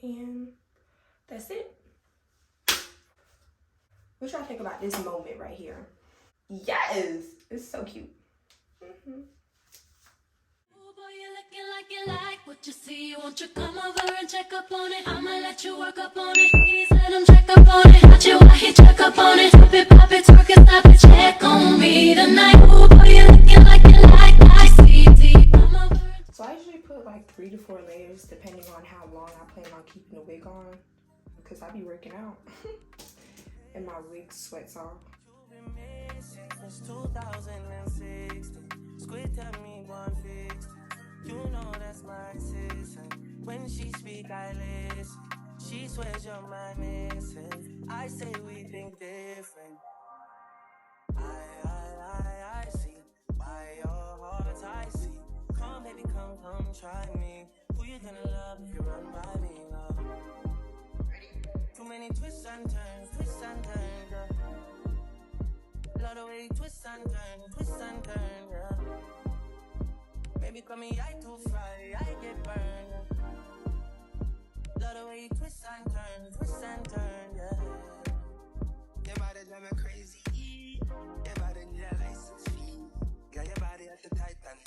And that's it. What y'all think about this moment right here? Yes, it's so cute. Oh boy, you're looking like you like what you see. Won't you come over and check up on it? I'ma let you work up on it. Ladies, let him check up on it. Watch it while he check up on it. Pop it, twerk it, stop it, check on me tonight. Oh boy, you're looking like you like. I see deep. Come over. So I usually put like 3 to 4 layers depending on how long I plan on keeping the wig on, because I be working out and my wig sweats off. Since 2016, Squid tell me one fix. You know that's my sis. When she speak, I listen. She swears you're my missing. I say we think different. I see why your heart's I see. Come, baby, come, try me. Who you gonna love if you run by me, love? Too many twists and turns, yeah. Love the way you twist and turn, yeah. Baby, call me, I too fly, I get burned. Love the way you twist and turn, yeah. Your body drive me crazy. Your body need a license fee. Got your body at the Titan.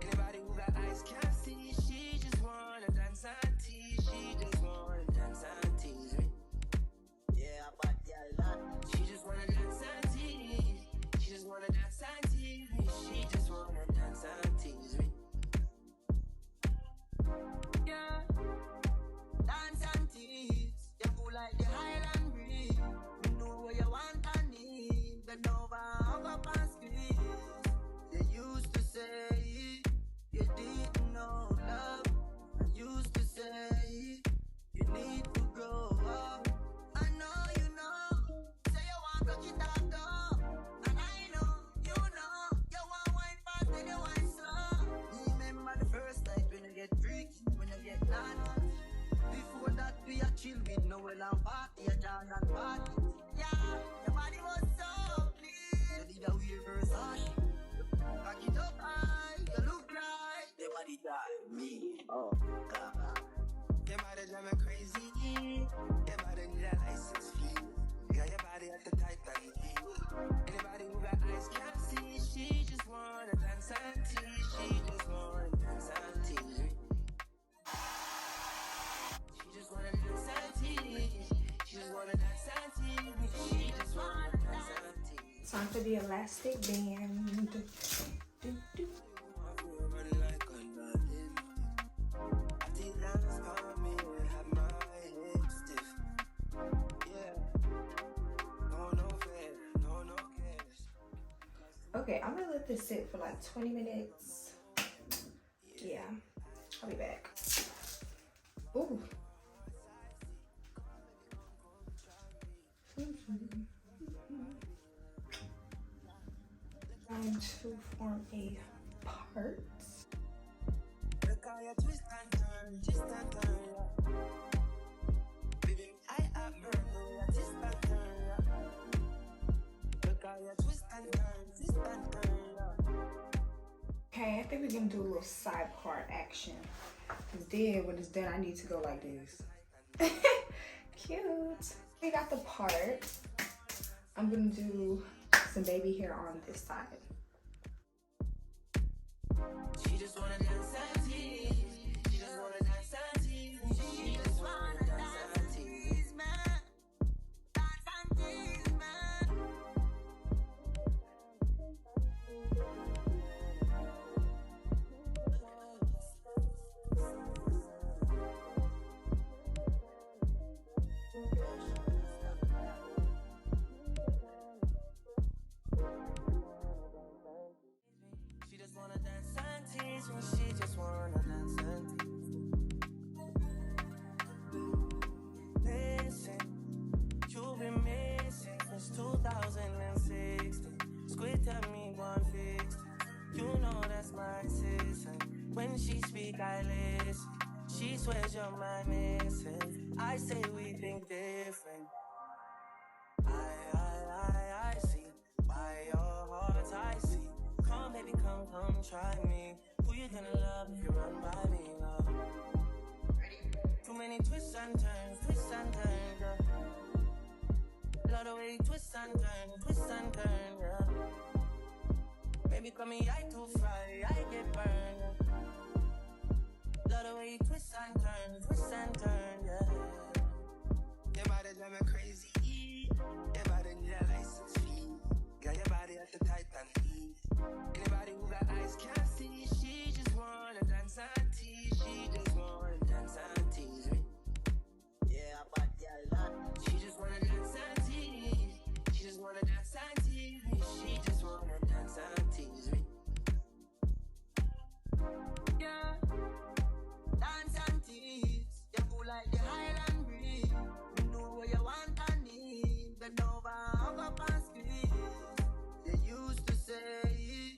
Anybody who got eyes can't see. She just wanna dance and tease. She just wanna dance and tease me. Yeah, but yeah, she just wanna dance and tease. She just wanna dance and tease me. She just wanna dance and tease me. Yeah, dance and tease. You cool like the Highland breeze. You know what you want and need. Bend over, hug up and squeeze. They used to say you didn't know love. I used to say you need to grow up. I know you know. Say you want to get that though. And I know, you want wine fast and you wine slow. Remember the first night when you get freaky, when you get naughty. Before that we are chill with Noel and party, a jazz and party. Yeah, your body was so clean. You did a weird Versace. Back it up high, you look right. Your body drive me. Oh, God. Your body drive me crazy. Your body need a license fee. Got your body at the Titan. Anybody who got eyes can't see. She just wanna dance and tease. She just wanna dance and tease. She just wanna dance and tease. She just wanna dance and tease. She just wanna dance and tease. Time for the elastic band. Do, do. Okay, I'm gonna let this sit for like 20 minutes. Yeah, I'll be back. Ooh. Trying to form a part. Look how you twist and turn, yeah. Baby, I have her, twist and turn, yeah. Look how you twist and turn, yeah. Okay, I think we're gonna do a little side part action. Cause then when it's done, I need to go like this. Cute. We got the part. I'm gonna do some baby hair on this side. She just wanna dance and tease. She just wanna dance and tease. She just wanna dance and tease, man. Dance and tease, man. She just wanna dance and tease me. She just wanna dance and tease. Listen, you've been missing since 2016. Squid tell me one fix. You know that's my sis. When she speak, I listen. She swears you're my missing. I say we think different. I see why your heart's I see. Come, baby, come, try me. Who you gonna love if you run by me, love? Too many way twist and turn, girl. Love the way twist and turn, girl. Baby, come here, I too fry, I get burned. Love the way twist and turn, yeah. Your body drive me crazy. Your body need a license fee. Got your body at the Titan fee. Anybody who got eyes can't see. She just wanna dance and tease. She just wanna dance and tease me. Yeah, but yeah, she just wanna dance and tease. She just wanna dance and tease me. She just wanna dance and tease me. Yeah, dance and tease. You cool like the Highland breeze. You know what you want and need. Bend over, hug up and squeeze. You used to say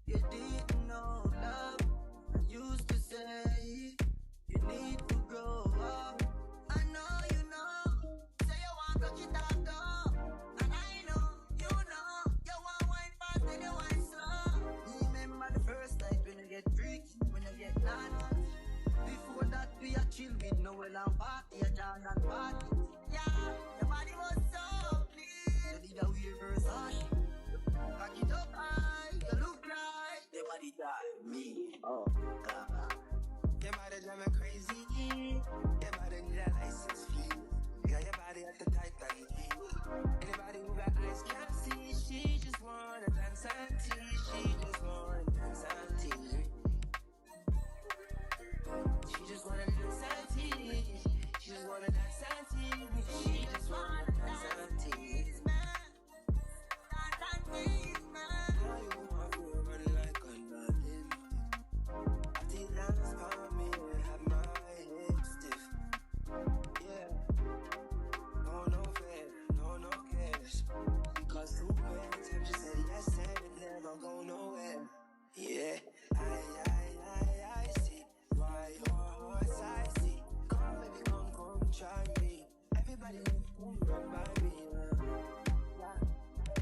you didn't know love. I used to say you need to grow up. I know you know. Say you want to get up though. And I know, you want wine fast and you wine slow. Remember the first night when you get freaky, when you get naughty. Before that we a chill with Noel and party, a dance and party. Yeah, your body was so clean. You did a weird verse. Back it up high, you look right. Your body got me. Oh, God. Your body drive me crazy. Your body need a license fee. Got your body at the Titan fee. Anybody who got eyes can't see. She just wanna dance and tease. She just wanna dance and tease. She just wanna dance and tease. She just wanna dance and tease. She just wanna dance and tease. Dance and tease, man. How you want to run like a nothing? I think that's for me. Have my hips stiff. Yeah. No fair, no cares. Cause too many times you said yes and it never go nowhere. Yeah. I see why your heart's I see. Come baby, come try me. Everybody run by me.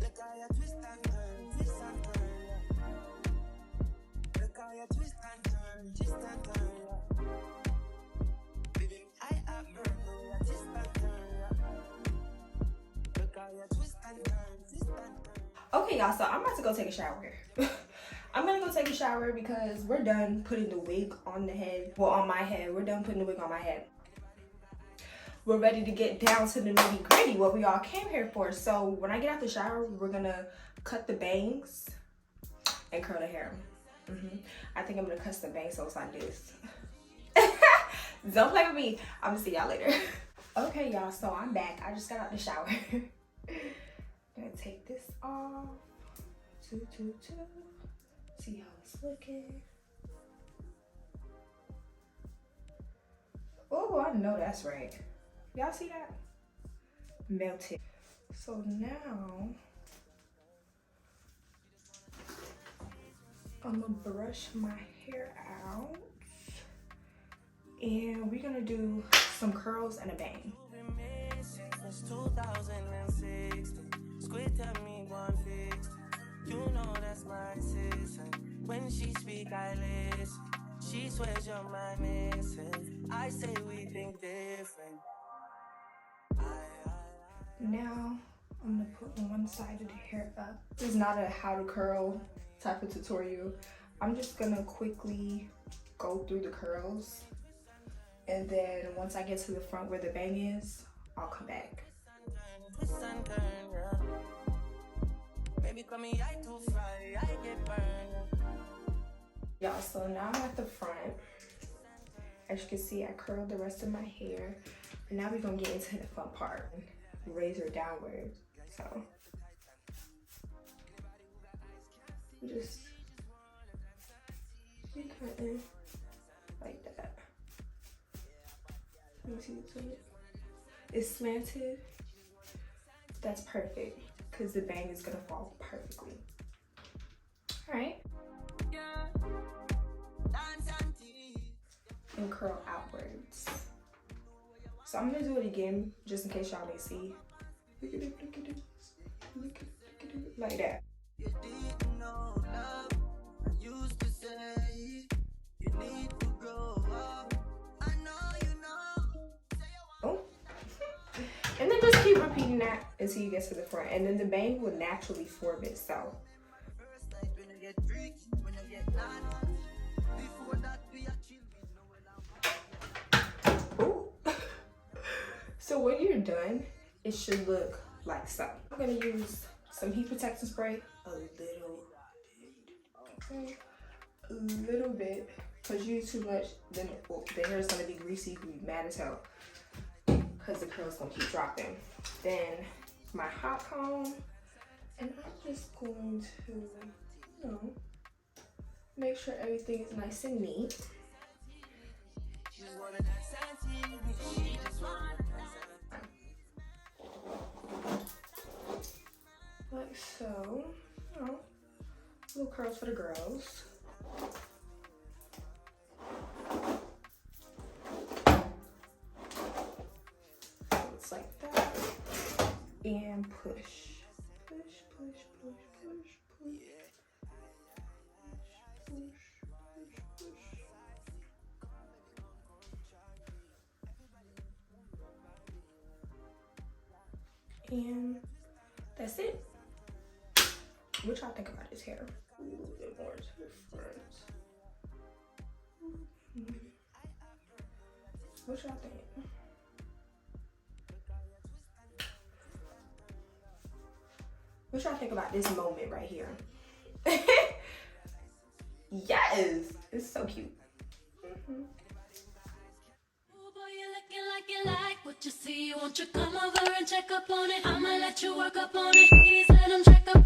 Look how you twist and turn, yeah. Look how you twist and turn, yeah. Baby, I have murder, twist and turn, yeah. Look how you twist and turn. Okay, y'all, so I'm about to go take a shower. I'm gonna go take a shower because we're done putting the wig on the head. Well, on my head. We're done putting the wig on my head. We're ready to get down to the nitty gritty, what we all came here for. So when I get out the shower, we're gonna cut the bangs and curl the hair. I think I'm gonna cut the bangs so it's like this. Don't play with me. I'm gonna see y'all later. Okay, y'all, so I'm back. I just got out the shower. Gonna take this off. Two. See how it's looking. Oh, I know that's right. Y'all see that? Melted. So now I'm gonna brush my hair out and we're gonna do some curls and a bang. Since 2006, Squid tell me 150. You know that's my sis. When she speak, I listen. She swears you're my missus. I say we think different. Now I'm gonna put one side of the hair up. This is not a how to curl type of tutorial. I'm just gonna quickly go through the curls, and then once I get to the front where the bang is, I'll come back. Y'all, so now I'm at the front. As you can see, I curled the rest of my hair. And now we're gonna get into the fun part. Razor downwards. So we just cutting like that. Let me see it. It's slanted. That's perfect because the bang is gonna fall perfectly. All right. And curl outwards. So I'm gonna do it again just in case y'all may see. Look at it, look at it, look at it, like that. You didn't know love. I used to say you need to grow up. I know you know. keep repeating that until you get to the front, and then the bang will naturally form itself. First night when you get freaky, when you get naughty. Before that, we are chill. Ooh. So when you're done, it should look like so. I'm gonna use some heat protectant spray, a little bit, because you use too much, then the hair is gonna be greasy. You can be mad as hell because the curl's gonna keep dropping. Then my hot comb, and I'm just going to, you know, make sure everything is nice and neat. Like so, you know, little curls for the girls. Looks like that. And push. Push, push, push, push, push. Push, push, push. And that's it. What y'all think about his hair? A little bit more to the front. What y'all think? What y'all think about this moment right here? Yes, it's so cute. Oh boy, you looking like you like what you see. Won't you come over and check up on it? I'ma let you work up on it. Ladies, let them check up on it.